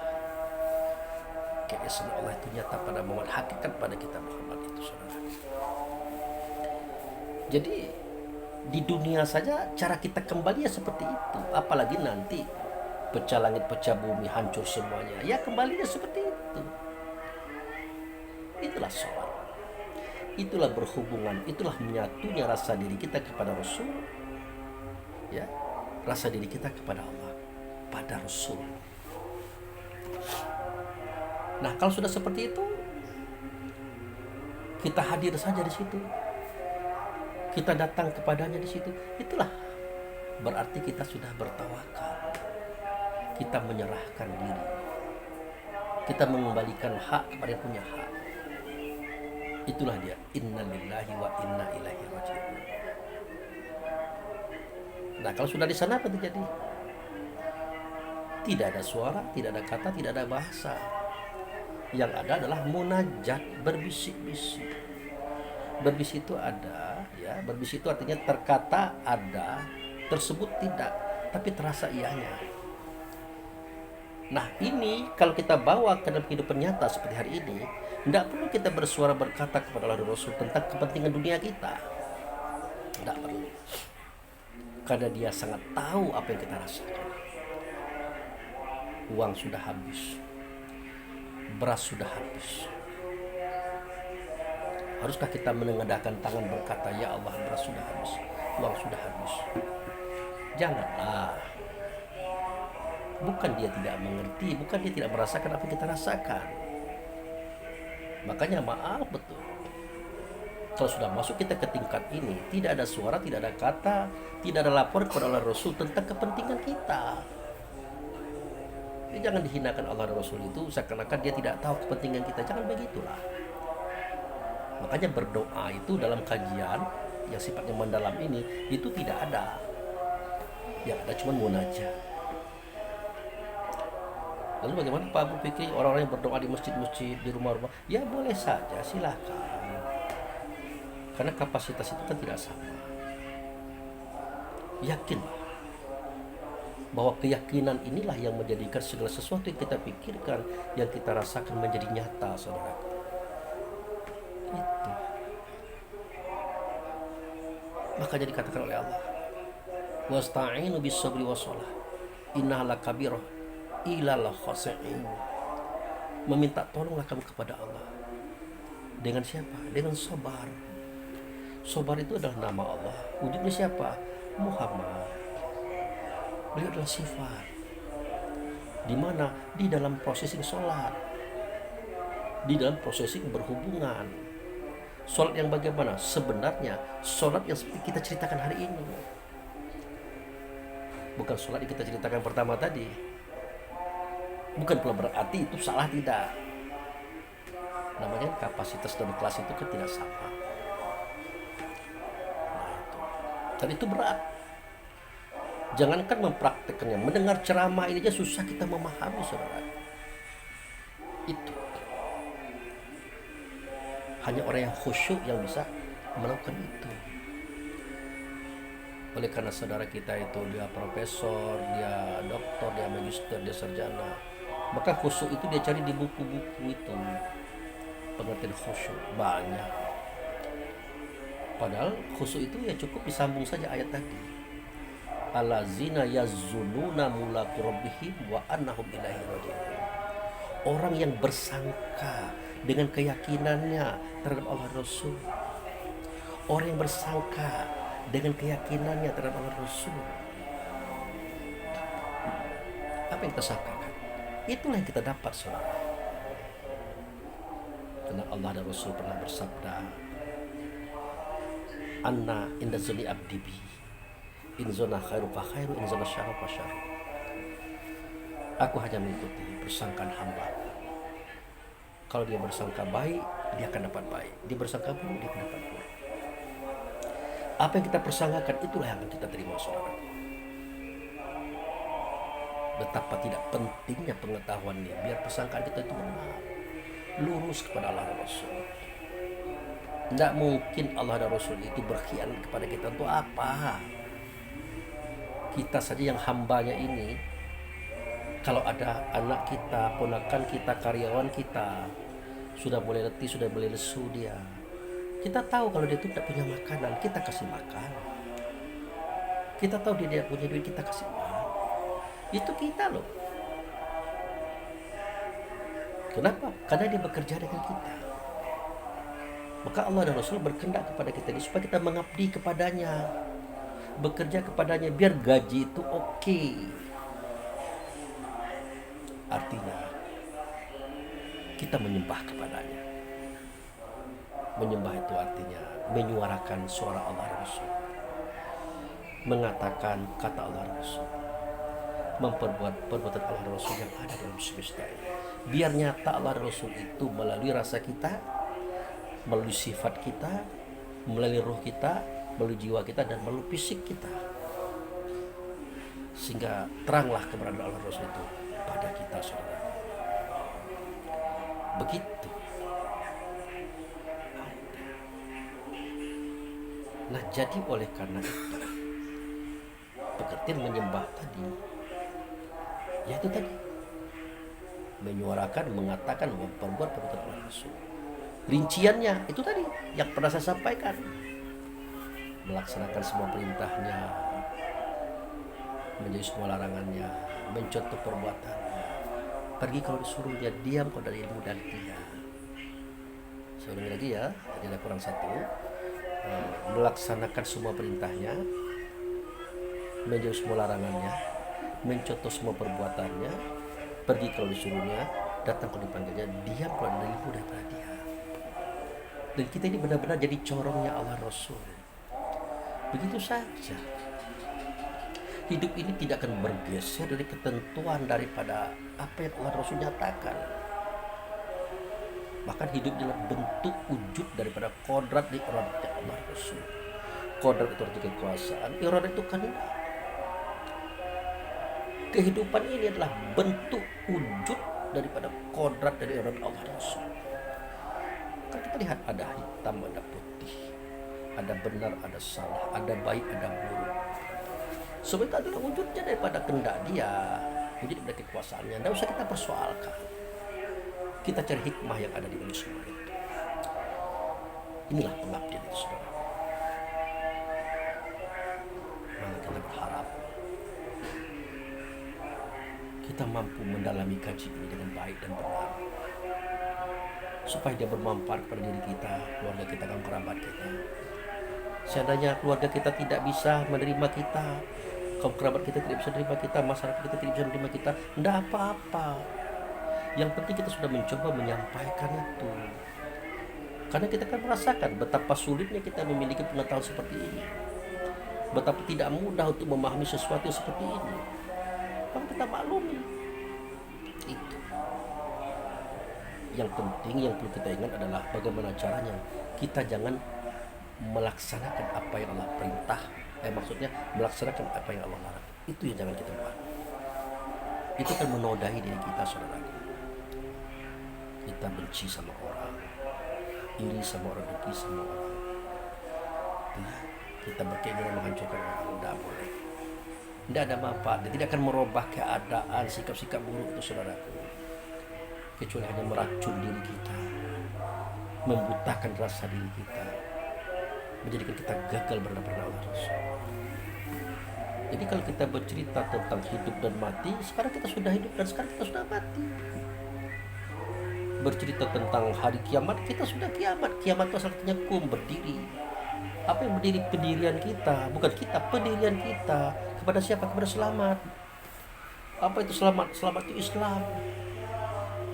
Keesaan Allah itu nyata pada Muhammad, hakikat pada kita Muhammad itu saudara. Jadi di dunia saja cara kita kembali ya seperti itu. Apalagi nanti pecah langit, pecah bumi, hancur semuanya. Ya kembalinya seperti itu. Itulah sholat. Itulah berhubungan. Itulah menyatunya rasa diri kita kepada Rasul. Ya, rasa diri kita kepada Allah, pada Rasul. Nah, kalau sudah seperti itu, kita hadir saja di situ. Kita datang kepadanya di situ. Itulah berarti kita sudah bertawakal. Kita menyerahkan diri. Kita mengembalikan hak kepada yang punya hak. Itulah dia, inna lillahi wa inna ilaihi raji'un. Nah kalau sudah di sana apa terjadi? Tidak ada suara, tidak ada kata, tidak ada bahasa. Yang ada adalah munajat, berbisik-bisik. Berbisik itu ada ya ya. Berbisik itu artinya terkata ada, tersebut tidak, tapi terasa ianya. Nah ini kalau kita bawa ke dalam kehidupan nyata seperti hari ini, tidak perlu kita bersuara berkata kepada Allah dan Rasul tentang kepentingan dunia kita. Tidak perlu. Karena dia sangat tahu apa yang kita rasakan. Uang sudah habis, beras sudah habis. Haruskah kita menengadahkan tangan berkata, ya Allah, beras sudah habis, uang sudah habis? Janganlah. Bukan dia tidak mengerti, bukan dia tidak merasakan apa yang kita rasakan. Makanya maaf betul, kalau sudah masuk kita ke tingkat ini, tidak ada suara, tidak ada kata, tidak ada laporan kepada Allah Rasul tentang kepentingan kita. Jadi jangan dihinakan Allah dan Rasul itu seakan-akan dia tidak tahu kepentingan kita. Jangan begitulah. Makanya berdoa itu dalam kajian yang sifatnya mendalam ini itu tidak ada. Yang ada cuma munajat. Lalu bagaimana Pak Abu Fikri, orang-orang yang berdoa di masjid-masjid, di rumah-rumah? Ya boleh saja, silakan. Karena kapasitas itu kan tidak sama. Yakinlah bahwa keyakinan inilah yang menjadikan segala sesuatu yang kita pikirkan, yang kita rasakan menjadi nyata, saudara. Itu. Makanya dikatakan oleh Allah, wasta'inu bis-sabri was-shalah, innaha lakabirah ilal khashi'in. Meminta tolonglah kamu kepada Allah. Dengan siapa? Dengan sabar. Sabar itu adalah nama Allah. Wujudnya siapa? Muhammad. Beliau adalah sifat. Di mana? Di dalam prosesing sholat, di dalam prosesing berhubungan. Sholat yang bagaimana? Sebenarnya sholat yang seperti kita ceritakan hari ini, bukan sholat yang kita ceritakan pertama tadi. Bukan pula berarti itu salah, tidak. Namanya kapasitas dan kelas itu kan tidak sama. Nah itu. Dan itu berat. Jangankan mempraktekannya, mendengar ceramah ini aja susah kita memahami, saudara. Itu. Hanya orang yang khusyuk yang bisa melakukan itu. Oleh karena saudara kita itu dia profesor, dia doktor, dia magister, dia sarjana, maka khusyuk itu dia cari di buku-buku itu. Pengertian khusyuk banyak. Padahal khusyuk itu ya cukup disambung saja ayat tadi. Allazina yazzununa mulaqi rabbihim wa annahum ilaihi raji'un. Orang yang bersangka dengan keyakinannya terhadap Allah Rasul. Orang yang bersangka dengan keyakinannya terhadap Allah Rasul. Apa yang kita sangkakan? Itulah yang kita dapat, saudara. Karena Allah dan Rasul pernah bersabda, Anna inda zuni abdi bi, in zona khairu fa khairu, in zona syarru fa syarru. Aku hanya mengikuti persangkaan hamba. Kalau dia bersangka baik, dia akan dapat baik. Dia bersangka buruk, dia akan dapat buruk. Apa yang kita persangkakan itulah yang akan kita terima, saudara. Betapa tidak pentingnya pengetahuan ini, biar persangkaan kita itu benar, lurus kepada Allah dan Rasul. Tidak mungkin Allah dan Rasul itu berkhianat kepada kita. Untuk apa? Kita saja yang hambanya ini, kalau ada anak kita, ponakan kita, karyawan kita sudah mulai letih, sudah mulai lesu dia, kita tahu kalau dia itu tidak punya makanan, kita kasih makan. Kita tahu dia tidak punya duit, kita kasih makan. Itu kita loh. Kenapa? Karena dia bekerja dengan kita. Maka Allah dan Rasul berkehendak kepada kita ini supaya kita mengabdi kepadanya, bekerja kepadanya, biar gaji itu oke. Artinya kita menyembah kepadanya. Menyembah itu artinya menyuarakan suara Allah dan Rasul, mengatakan kata Allah dan Rasul, memperbuat perbuatan Allah dan Rasul yang ada dalam semesta ini. Biar nyata Allah dan Rasul itu melalui rasa kita, melalui sifat kita, melalui ruh kita, melalui jiwa kita, dan melalui fisik kita. Sehingga teranglah keberadaan Allah dan Rasul itu pada kita, saudara. Begitu. Nah, jadi oleh karena itu, pengertian menyembah tadi, yaitu tadi menyuarakan, mengatakan, memperbuat perbuatan Allah Rasul. Rinciannya itu tadi yang pernah saya sampaikan, melaksanakan semua perintahnya, menjauhi semua larangannya, mencontoh perbuatannya, pergi kalau disuruhnya, diam kalau dari ilmu dan dia. Saya ulangi lagi ya, jadi ada kurang satu. Melaksanakan semua perintahnya, menjauhi semua larangannya, mencontoh semua perbuatannya, pergi kalau disuruhnya, datang kalau dipanggilnya, diam kalau ada ilmu daripada dia. Dan kita ini benar-benar jadi corongnya Allah Rasul. Begitu saja. Hidup ini tidak akan bergeser dari ketentuan daripada apa yang Allah Rasul nyatakan. Bahkan hidup adalah bentuk wujud daripada kodrat di iradat Allah Rasul. Kodrat itu arti kekuasaan, iradat itu kehendak. Kehidupan ini adalah bentuk wujud daripada kodrat dari iradat Allah Rasul. Kan kita lihat ada hitam, ada putih, ada benar, ada salah, ada baik, ada buruk. Semua itu adalah wujudnya daripada kehendak dia, wujud daripada kekuasaannya. Tidak usah kita persoalkan. Kita cari hikmah yang ada di balik semua itu. Inilah pengabdian itu, saudara. Maka kita berharap kita mampu mendalami kaji ini dengan baik dan benar, supaya dia bermanfaat kepada diri kita, keluarga kita, kaum kerabat kita. Seandainya keluarga kita tidak bisa menerima kita, kaum kerabat kita tidak bisa menerima kita, masyarakat kita tidak bisa menerima kita, tidak apa-apa. Yang penting kita sudah mencoba menyampaikan itu. Karena kita kan merasakan betapa sulitnya kita memiliki pengetahuan seperti ini, betapa tidak mudah untuk memahami sesuatu yang seperti ini. Maka kita maklumi itu. Yang penting yang perlu kita ingat adalah bagaimana caranya kita jangan melaksanakan apa yang Allah perintah, maksudnya melaksanakan apa yang Allah larang. Itu yang jangan kita buat. Itu kan menodai diri kita, saudara. Kita benci sama orang, iri sama orang, dengki sama orang. Nah, kita berkeinginan menghancurkan orang, tidak boleh. Tidak ada manfaat, dia tidak akan merubah keadaan, sikap-sikap buruk itu, saudaraku. Kecuali hanya meracun diri kita, membutakan rasa diri kita, menjadikan kita gagal berhadapan Allah Rasul. Jadi kalau kita bercerita tentang hidup dan mati, sekarang kita sudah hidup dan sekarang kita sudah mati. Bercerita tentang hari kiamat, kita sudah kiamat. Kiamat itu artinya berdiri. Apa yang berdiri? Pendirian kita, bukan kita, pendirian kita. Kepada siapa? Kepada selamat. Apa itu selamat? Selamat itu Islam.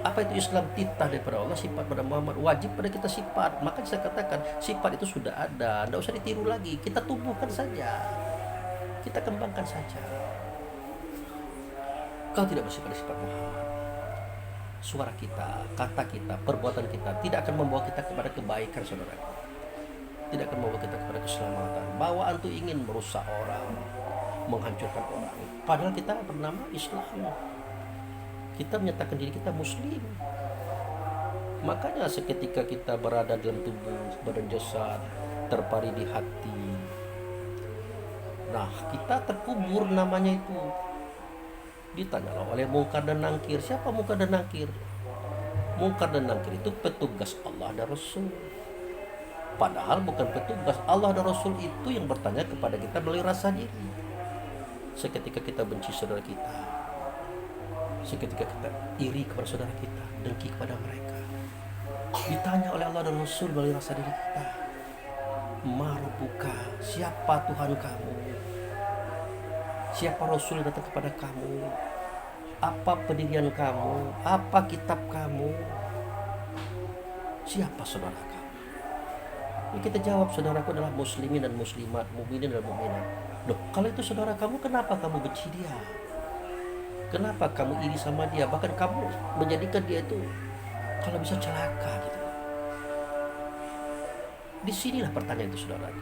Apa itu Islam? Titah daripada Allah, sifat pada Muhammad, wajib pada kita sifat. Maka saya katakan sifat itu sudah ada, tidak usah ditiru lagi, kita tumbuhkan saja, kita kembangkan saja. Kau tidak bersifat sifat Muhammad, suara kita, kata kita, perbuatan kita tidak akan membawa kita kepada kebaikan, saudara. Tidak akan membawa kita kepada keselamatan. Bawaan itu ingin merusak orang, menghancurkan orang. Padahal kita bernama Islam. Kita menyatakan diri kita Muslim. Makanya seketika kita berada dalam tubuh, badan jasad, terpari di hati, nah kita terkubur namanya itu. Ditanyalah oleh Mungkar dan Nangkir, siapa Mungkar dan Nangkir? Mungkar dan Nangkir itu petugas Allah dan Rasul. Padahal bukan petugas Allah dan Rasul itu yang bertanya kepada kita melalui rasa diri. Seketika kita benci saudara kita, seketika kita iri kepada saudara kita, dengki kepada mereka, ditanya oleh Allah dan Rasul melalui rasa diri kita, Marubuka, siapa Tuhan kamu? Siapa Rasul yang datang kepada kamu? Apa pendirian kamu? Apa kitab kamu? Siapa saudara kamu? Ini kita jawab, saudaraku adalah muslimin dan muslimat, mukminin dan mukminat. Loh, kalau itu saudara kamu, kenapa kamu benci dia? Kenapa kamu iri sama dia? Bahkan kamu menjadikan dia itu kalau bisa celaka gitu. Disinilah pertanyaan itu, saudara.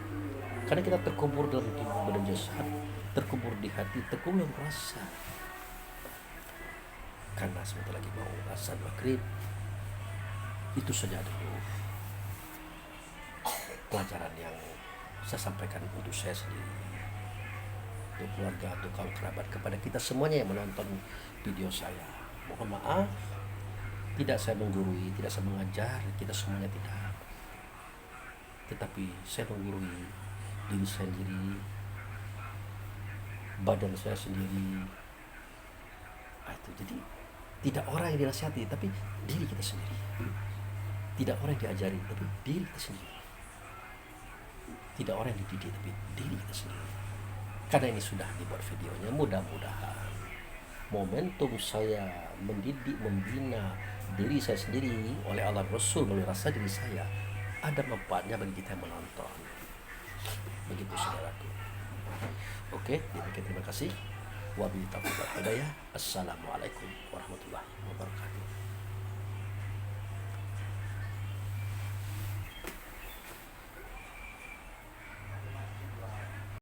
Karena kita terkubur dalam tubuh badan jasad, terkubur di hati, terkubur dalam rasa. Karena sebentar lagi mau azan maghrib. Itu saja dulu pelajaran yang saya sampaikan untuk saya sendiri, untuk keluarga, untuk kaum kerabat, kepada kita semuanya yang menonton video saya. Mohon maaf, tidak saya menggurui, tidak saya mengajar, kita semuanya tidak. Tetapi saya menggurui diri saya sendiri, badan saya sendiri. Itu jadi tidak orang yang dinasihati, tapi diri kita sendiri. Tidak orang yang diajari, tapi diri kita sendiri. Tidak orang yang dididik, tapi diri kita sendiri. Karena ini sudah dibuat videonya, mudah-mudahan momentum saya mendidik, membina diri saya sendiri oleh Allah Rasul melalui rasa diri saya ada manfaatnya bagi kita yang menonton. Begitu saudaraku. Oke, demikian, terima kasih. Wabillahi taufiq wal hidayah. Assalamualaikum warahmatullahi wabarakatuh.